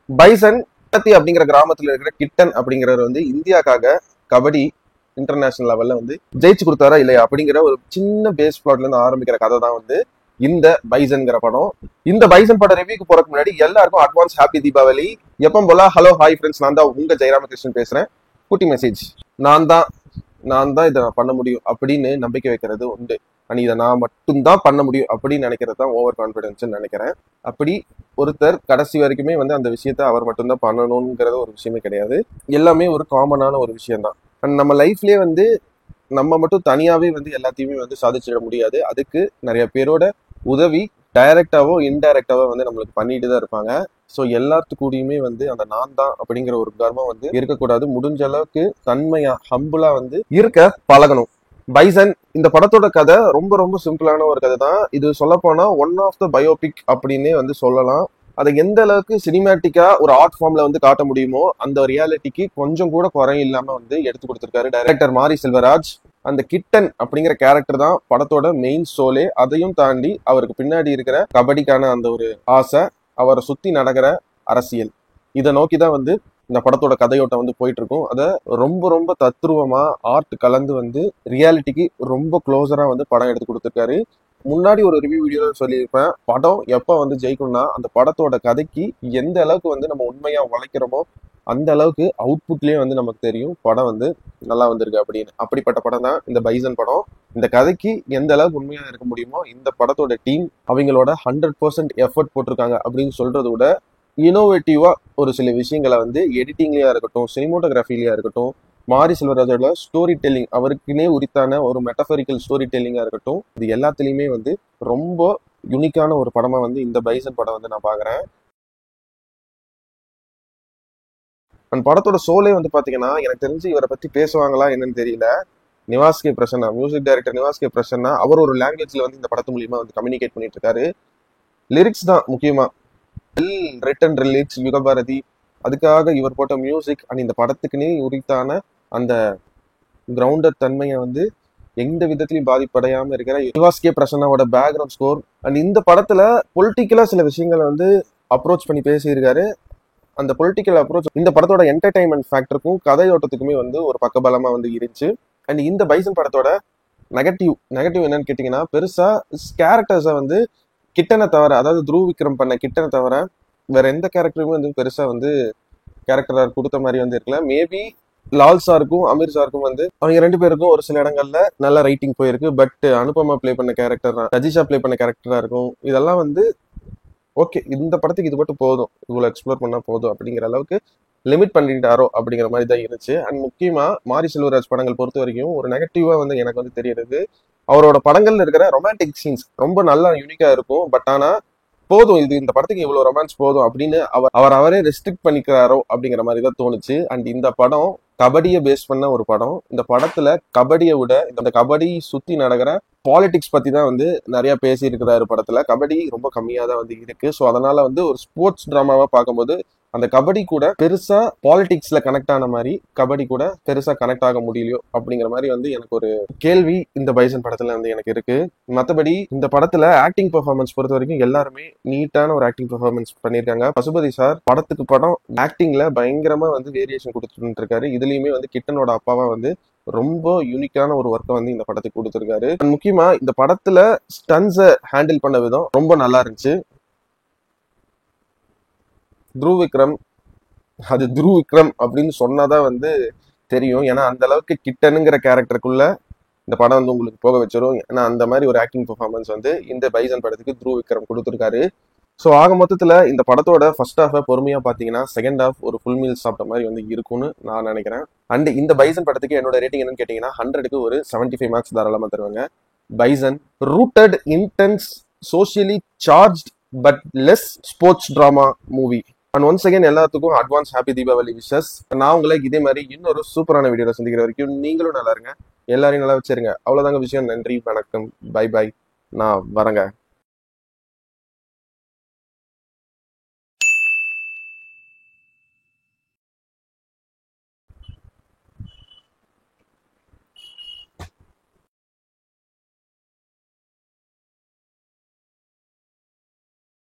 Bison அப்படிங்கிற கிராமத்துல இருக்கிற கிட்டன் அப்படிங்கிறவர் வந்து இந்தியாக்காக கபடி இன்டர்நேஷனல் லெவல்ல வந்து ஜெயிச்சு கொடுத்தாரா இல்லையா அப்படிங்கிற ஒரு சின்ன பேஸ் பிளாட்ல இருந்து ஆரம்பிக்கிற கதை தான் வந்து இந்த பைசன்கிற படம். இந்த பைசன் படம் ரிவ்யூக்கு போறதுக்கு முன்னாடி எல்லாருக்கும் அட்வான்ஸ் ஹாப்பி தீபாவளி. எப்போ போல ஹலோ ஹாய் ஃப்ரெண்ட்ஸ், நான் தான் உங்க ஜெயராமகிருஷ்ணன் பேசுறேன். குட்டி மெசேஜ், நான் தான் இதை பண்ண முடியும் அப்படின்னு நம்பிக்கை வைக்கிறது உண்டு. அண்ட் இதை நான் மட்டும்தான் பண்ண முடியும் அப்படின்னு நினைக்கிறது தான் ஓவர் கான்ஃபிடன்ஸ் நினைக்கிறேன். அப்படி ஒருத்தர் கடைசி வரைக்குமே வந்து அந்த விஷயத்த அவர் மட்டும்தான் பண்ணணுங்கிறது ஒரு விஷயமே கிடையாது. எல்லாமே ஒரு காமனான ஒரு விஷயம் தான். அண்ட் நம்ம லைஃப்லயே வந்து நம்ம மட்டும் தனியாவே வந்து எல்லாத்தையுமே வந்து சாதிச்சிட முடியாது. அதுக்கு நிறைய பேரோட உதவி டைரக்டாவோ இன்டைரக்டாவோ வந்து நம்மளுக்கு பண்ணிட்டு தான் இருப்பாங்க. ஸோ எல்லாத்துக்கூடயுமே வந்து அந்த நான் தான் அப்படிங்கிற ஒரு கர்வம் வந்து இருக்கக்கூடாது. முடிஞ்ச அளவுக்கு தன்மையா ஹம்புலா வந்து இருக்க பழகணும். பைசன் இந்த படத்தோட கதை ரொம்ப ரொம்ப சிம்பிளான ஒரு கதை தான். இது சொல்ல போனா ஒன் ஆஃப் த பயோபிக் அப்படின்னே வந்து சொல்லலாம். அதை எந்த அளவுக்கு சினிமேட்டிக்கா ஒரு ஆர்ட் ஃபார்ம்ல வந்து காட்ட முடியுமோ அந்த ரியாலிட்டிக்கு கொஞ்சம் கூட குறை இல்லாம வந்து எடுத்து கொடுத்திருக்காரு டைரக்டர் மாரி செல்வராஜ். அந்த கிட்டன் அப்படிங்கிற கேரக்டர் தான் படத்தோட மெயின் சோலே. அதையும் தாண்டி அவருக்கு பின்னாடி இருக்கிற கபடிக்கான அந்த ஒரு ஆசை, அவரை சுத்தி நடக்கிற அரசியல், இதை நோக்கிதான் வந்து இந்த படத்தோட கதையோட்டம் வந்து போயிட்டு இருக்கும். அதை ரொம்ப ரொம்ப தத்ரூபமா ஆர்ட் கலந்து வந்து ரியாலிட்டிக்கு ரொம்ப க்ளோஸரா வந்து படம் எடுத்து கொடுத்துருக்காரு. முன்னாடி ஒரு ரிவ்யூ வீடியோல சொல்லியிருப்பேன், படம் எப்ப வந்து ஜெயிக்கணும்னா அந்த படத்தோட கதைக்கு எந்த அளவுக்கு வந்து நம்ம உண்மையா உழைக்கிறோமோ அந்த அளவுக்கு அவுட்புட்லயே வந்து நமக்கு தெரியும் படம் வந்து நல்லா வந்திருக்கு அப்படின்னு. அப்படிப்பட்ட படம் தான் இந்த பைசன் படம். இந்த கதைக்கு எந்த அளவுக்கு உண்மையா இருக்க முடியுமோ இந்த படத்தோட டீம் அவங்களோட 100% எஃபர்ட் போட்டிருக்காங்க அப்படின்னு சொல்றதை விட இனோவேட்டிவா ஒரு சில விஷயங்களை வந்து எடிட்டிங்லயா இருக்கட்டும், சினிமோட்டோகிராஃபிலயா இருக்கட்டும், மாரி செல்வராஜோட ஸ்டோரி டெல்லிங், அவருக்குனே உரித்தான ஒரு மெட்டபரிக்கல் ஸ்டோரி டெல்லிங்கா இருக்கட்டும், இது எல்லாத்துலயுமே வந்து ரொம்ப யூனிக்கான ஒரு படமா வந்து இந்த பைசன் படம் வந்து நான் பாக்குறேன். அந்த படத்தோட சோலே வந்து பாத்தீங்கன்னா எனக்கு தெரிஞ்சு இவரை பத்தி பேசுவாங்களா என்னன்னு தெரியல. Nivas K Prasanna, music director Nivas K Prasanna, அவர் ஒரு லாங்குவேஜ்ல வந்து இந்த படத்து மூலியமா வந்து கம்யூனிகேட் பண்ணிட்டு இருக்காரு. லிரிக்ஸ் தான் முக்கியமா, ரிட்டன் லிரிக்ஸ் யுகபாரதி, அதுக்காக இவர் போட்ட மியூசிக் அண்ட் இந்த படத்துக்குன்னே உரித்தான அந்த கிரவுண்டட் தன்மையை வந்து எந்த விதத்திலையும் பாதிப்படையாம இருக்கிற நிவாஸ் கே பிரசன்னாவோட பேக்ரவுண்ட் ஸ்கோர் அண்ட் இந்த படத்துல பொலிட்டிக்கலா சில விஷயங்களை வந்து அப்ரோச் பண்ணி பேசியிருக்காரு. அந்த பொலிட்டிக்கல் அப்ரோச் இந்த படத்தோட என்டர்டைன்மெண்ட் ஃபேக்டருக்கும் கதையோட்டத்துக்குமே வந்து ஒரு பக்கபலமா வந்து இருந்துச்சு. அண்ட் இந்த பைசன் படத்தோட நெகட்டிவ் என்னன்னு கேட்டீங்கன்னா, பெருசா கேரக்டர்ஸை வந்து கிட்டனை தவிர, அதாவது த்ருவ் விக்ரம் பண்ண கிட்டனை தவிர வேற எந்த கேரக்டருமே வந்து பெருசா வந்து கேரக்டரா கொடுத்த மாதிரி வந்து இருக்கல. மேபி லால் சாருக்கும் அமீர் சாருக்கும் வந்து அவங்க ரெண்டு பேருக்கும் ஒரு சில இடங்கள்ல நல்ல ரைட்டிங் போயிருக்கு. பட் அனுபமா பிளே பண்ண கேரக்டர், ரஜிஷா பிளே பண்ண கேரக்டரா இருக்கும், இதெல்லாம் வந்து ஓகே இந்த படத்துக்கு இது மட்டும் போதும், இவ்வளவு எக்ஸ்ப்ளோர் பண்ணா போதும் அப்படிங்கிற அளவுக்கு லிமிட் பண்ணிட்டாரோ அப்படிங்கிற மாதிரி தான் இருந்துச்சு. அண்ட் முக்கியமா மாரி செல்வராஜ் படங்கள் பொறுத்த வரைக்கும் ஒரு நெகட்டிவா வந்து எனக்கு வந்து தெரியுது, அவரோட படங்கள்ல இருக்கிற ரொமான்டிக் சீன்ஸ் ரொம்ப நல்லா யூனிக்கா இருக்கும். பட் ஆனா போதும், இது இந்த படத்துக்கு இவ்வளவு ரொமான்ஸ் போதும் அப்படின்னு அவரே ரெஸ்ட்ரிக்ட் பண்ணிக்கிறாரோ அப்படிங்கிற மாதிரி தான் தோணுச்சு. அண்ட் இந்த படம் கபடியை பேஸ் பண்ண ஒரு படம். இந்த படத்துல கபடியை விட இந்த கபடி சுத்தி நடக்கிற பாலிடிக்ஸ் பத்தி தான் வந்து நிறைய பேசி இருக்கிறாரு. படத்துல கபடி ரொம்ப கம்மியா தான் வந்து இருக்கு. ஸோ அதனால வந்து ஒரு ஸ்போர்ட்ஸ் டிராமாவா பார்க்கும்போது அந்த கபடி கூட பெருசா பாலிடிக்ஸ்ல கனெக்ட் ஆன மாதிரி கபடி கூட பெருசா கனெக்ட் ஆக முடியலையோ அப்படிங்கிற மாதிரி வந்து எனக்கு ஒரு கேள்வி இந்த பைசன் படத்துல வந்து எனக்கு இருக்கு. மற்றபடி இந்த படத்துல ஆக்டிங் பெர்ஃபார்மன்ஸ் பொறுத்த வரைக்கும் எல்லாருமே நீட்டான ஒரு ஆக்டிங் பெர்ஃபார்மன்ஸ் பண்ணியிருக்காங்க. பசுபதி சார் படத்துக்கு படம் ஆக்டிங்ல பயங்கரமா வந்து வேரியேஷன் கொடுத்துட்டு இருக்காரு. இதுலயுமே வந்து கிட்டனோட அப்பாவா வந்து ரொம்ப யூனிக்கான ஒரு ஒர்க்கை வந்து இந்த படத்துக்கு கொடுத்துருக்காரு. முக்கியமா இந்த படத்துல ஸ்டன்ஸை ஹேண்டில் பண்ண விதம் ரொம்ப நல்லா இருந்துச்சு. த்ருவ் விக்ரம், அது த்ருவ் விக்ரம் அப்படின்னு சொன்னாதான் வந்து தெரியும். ஏன்னா அந்த அளவுக்கு கிட்டனுங்கிற கேரக்டருக்குள்ள இந்த படம் வந்து உங்களுக்கு போக வச்சிடும். ஏன்னா அந்த மாதிரி ஒரு ஆக்டிங் பெர்ஃபார்மன்ஸ் வந்து இந்த பைசன் படத்துக்கு த்ருவ் விக்ரம் கொடுத்துருக்காரு. ஸோ ஆக மொத்தத்துல இந்த படத்தோட ஃபர்ஸ்ட் ஹாஃபை பொறுமையா பாத்தீங்கன்னா செகண்ட் ஹாஃப் ஒரு ஃபுல் மீல் சாப்பிட்ட மாதிரி வந்து இருக்கும்னு நான் நினைக்கிறேன். அண்ட் இந்த பைசன் படத்துக்கு என்னோட ரேட்டிங் என்னன்னு கேட்டீங்கன்னா 100க்கு ஒரு 75 மார்க்ஸ் தாராளமா தருவாங்க. Bison rooted intense socially charged but less sports drama movie. And once again எல்லாத்துக்கும் அட்வான்ஸ் ஹாப்பி தீபாவளி விஷஸ். நான் உங்களை இதே மாதிரி இன்னொரு சூப்பரான வீடியோல சந்திக்கிற வரைக்கும் நீங்களும் நல்லா இருங்க, எல்லாரையும் நல்லா வச்சிருங்க. அவ்வளவுதாங்க விஷயம். நன்றி, வணக்கம், பை பை, நான் வரேங்க.